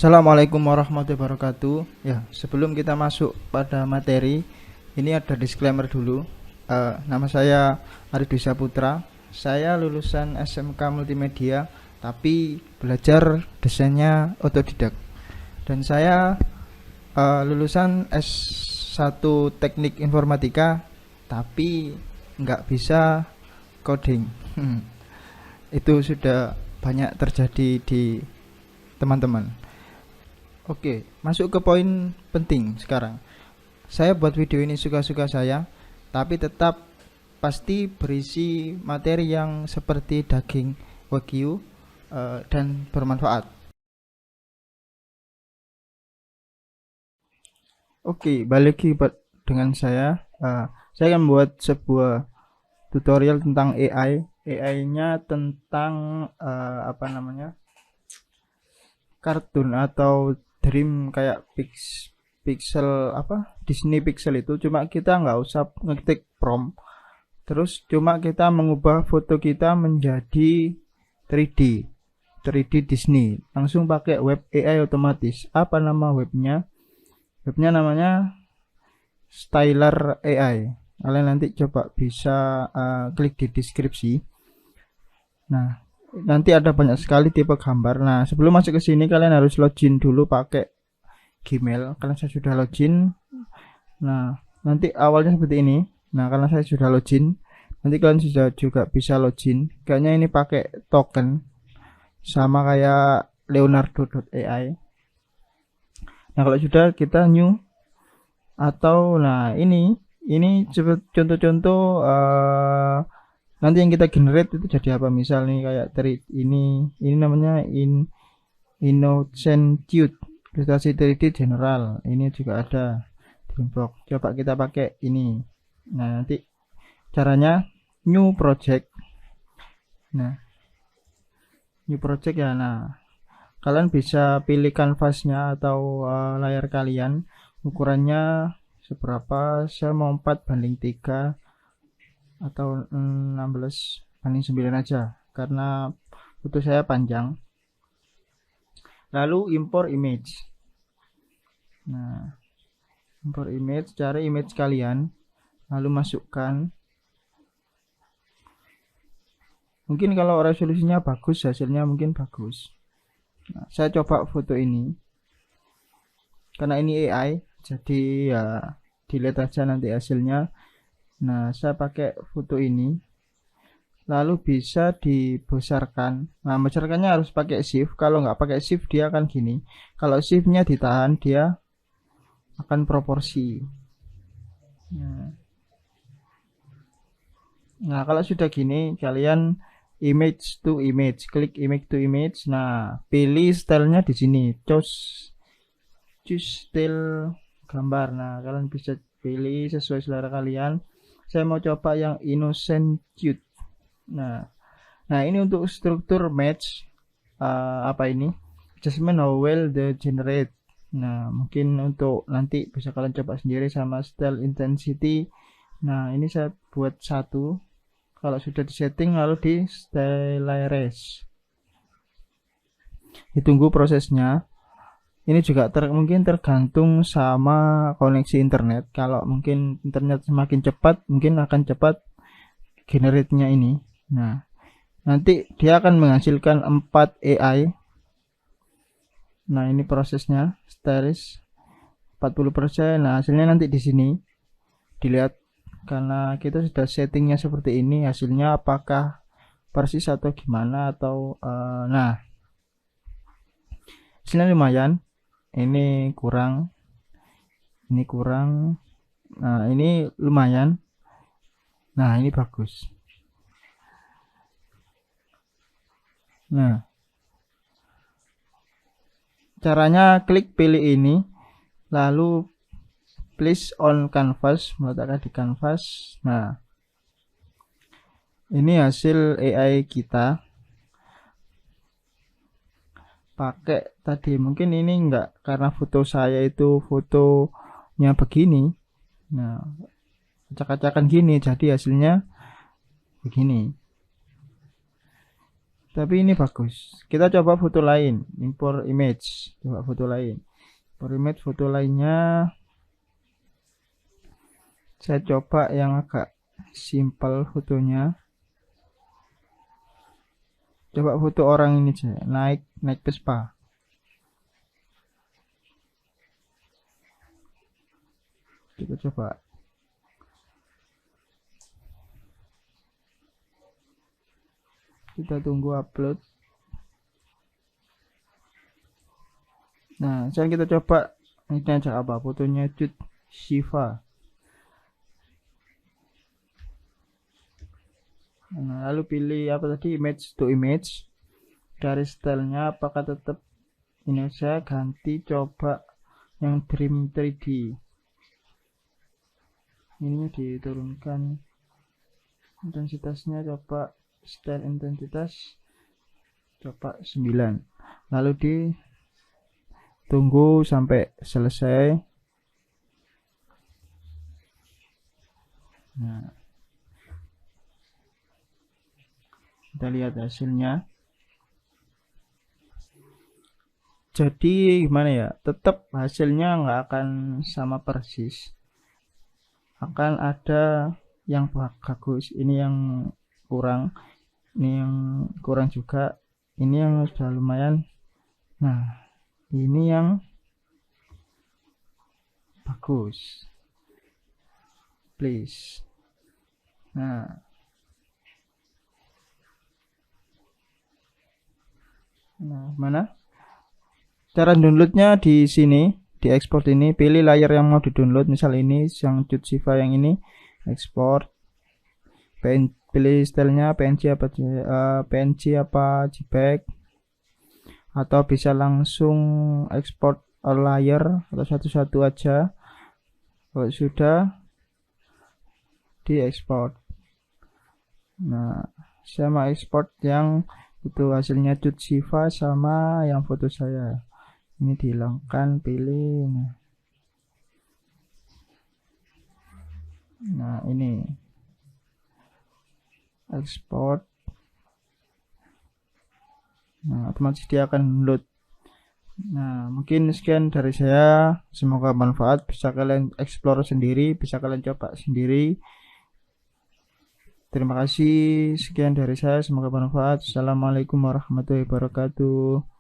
Assalamualaikum warahmatullahi wabarakatuh. Ya, sebelum kita masuk pada materi, ini ada disclaimer dulu. Nama saya Ari Dwi Saputra. Saya lulusan SMK Multimedia, tapi belajar desainnya otodidak. Dan saya lulusan S1 Teknik Informatika, tapi nggak bisa coding. Itu sudah banyak terjadi di teman-teman. Oke, masuk ke poin penting sekarang. Saya buat video ini suka-suka saya, tapi tetap pasti berisi materi yang seperti daging wagyu dan bermanfaat. Oke, balik lagi dengan saya. Saya akan membuat sebuah tutorial tentang AI. AI-nya tentang apa namanya? Kartun atau dream kayak pixel apa Disney Pixel itu, cuma kita nggak usah ngetik prompt, terus cuma kita mengubah foto kita menjadi 3D 3D Disney langsung pakai web AI otomatis. Apa nama webnya? Webnya namanya Styler AI. Kalian nanti coba bisa klik di deskripsi. Nah, nanti ada banyak sekali tipe gambar. Nah, sebelum masuk ke sini kalian harus login dulu pakai Gmail. Karena saya sudah login. Nah, nanti awalnya seperti ini. Nah, karena saya sudah login, nanti kalian sudah juga bisa login. Kayaknya ini pakai token sama kayak Leonardo.ai. Nah, kalau sudah kita new atau nah ini contoh-contoh nanti yang kita generate itu jadi apa, misal nih kayak dari ini namanya Innocent Tute ilustrasi 3D general, ini juga ada Dreambox. Coba kita pakai ini. Nah, nanti caranya new project. Nah, new project ya. Nah, kalian bisa pilih kanvasnya atau layar kalian, ukurannya seberapa. Saya mau 4:3 atau 16:9 aja karena foto saya panjang. Lalu import image. Nah, import image, cari image kalian, lalu masukkan. Mungkin kalau resolusinya bagus, hasilnya mungkin bagus. Nah, saya coba foto ini. Karena ini AI, jadi ya dilihat aja nanti hasilnya. Nah, saya pakai foto ini. Lalu bisa dibesarkan. Nah, besarkannya harus pakai shift. Kalau nggak pakai shift dia akan gini. Kalau shiftnya ditahan dia akan proporsi. Nah, kalau sudah gini kalian image to image, klik image to image. Nah, pilih stylenya di sini. Choose style gambar. Nah, kalian bisa pilih sesuai selera kalian. Saya mau coba yang innocent cute. Nah, ini untuk struktur match. Apa ini? Adjustment how well the generate. Nah, mungkin untuk nanti bisa kalian coba sendiri sama style intensity. Nah, ini saya buat satu. Kalau sudah disetting lalu di stylize. Ditunggu prosesnya. Ini juga mungkin tergantung sama koneksi internet. Kalau mungkin internet semakin cepat, mungkin akan cepat generate-nya ini. Nah, nanti dia akan menghasilkan 4 AI. Nah, ini prosesnya stylish 40%. Nah, hasilnya nanti di sini dilihat. Karena kita sudah settingnya seperti ini, hasilnya apakah persis atau gimana atau nah, hasilnya lumayan. Ini kurang, nah ini lumayan, nah ini bagus. Nah, caranya klik pilih ini, lalu place on canvas, meletakkan di canvas. Nah, ini hasil AI kita pakai tadi. Mungkin ini enggak karena foto saya itu fotonya begini. Nah, acak-acakan gini, jadi hasilnya begini. Tapi ini bagus. Kita coba foto lain, import image. Coba foto lain. Import image foto lainnya. Saya coba yang agak simpel fotonya. Coba foto orang ini aja, naik Vespa. Kita coba. Kita tunggu upload. Nah, sekarang kita coba ini aja apa fotonya Cut Shiva. Nah, lalu pilih apa tadi, image to image. Dari stylenya apakah tetap ini, saya ganti coba yang Dream 3D. Ini diturunkan intensitasnya, coba style intensitas coba 9. Lalu ditunggu sampai selesai. Nah, kita lihat hasilnya. Jadi gimana ya, tetap hasilnya nggak akan sama persis, akan ada yang bagus, ini yang kurang, ini yang kurang juga, ini yang sudah lumayan. Nah, ini yang bagus, please. Nah, mana cara downloadnya? Di sini, di export ini, pilih layar yang mau di download, misal ini yang Cut Shiva yang ini, export, pilih stylenya PNG apa JPEG, atau bisa langsung export layer atau satu-satu aja. Kalau sudah di export. Nah, saya mau export yang itu hasilnya Cut Shiva sama yang foto saya. Ini dihilangkan, pilih. Nah, ini export. Nah, otomatis dia akan load. Nah, mungkin sekian dari saya, semoga bermanfaat, bisa kalian explore sendiri, bisa kalian coba sendiri. Terima kasih, sekian dari saya, semoga bermanfaat. Assalamualaikum warahmatullahi wabarakatuh.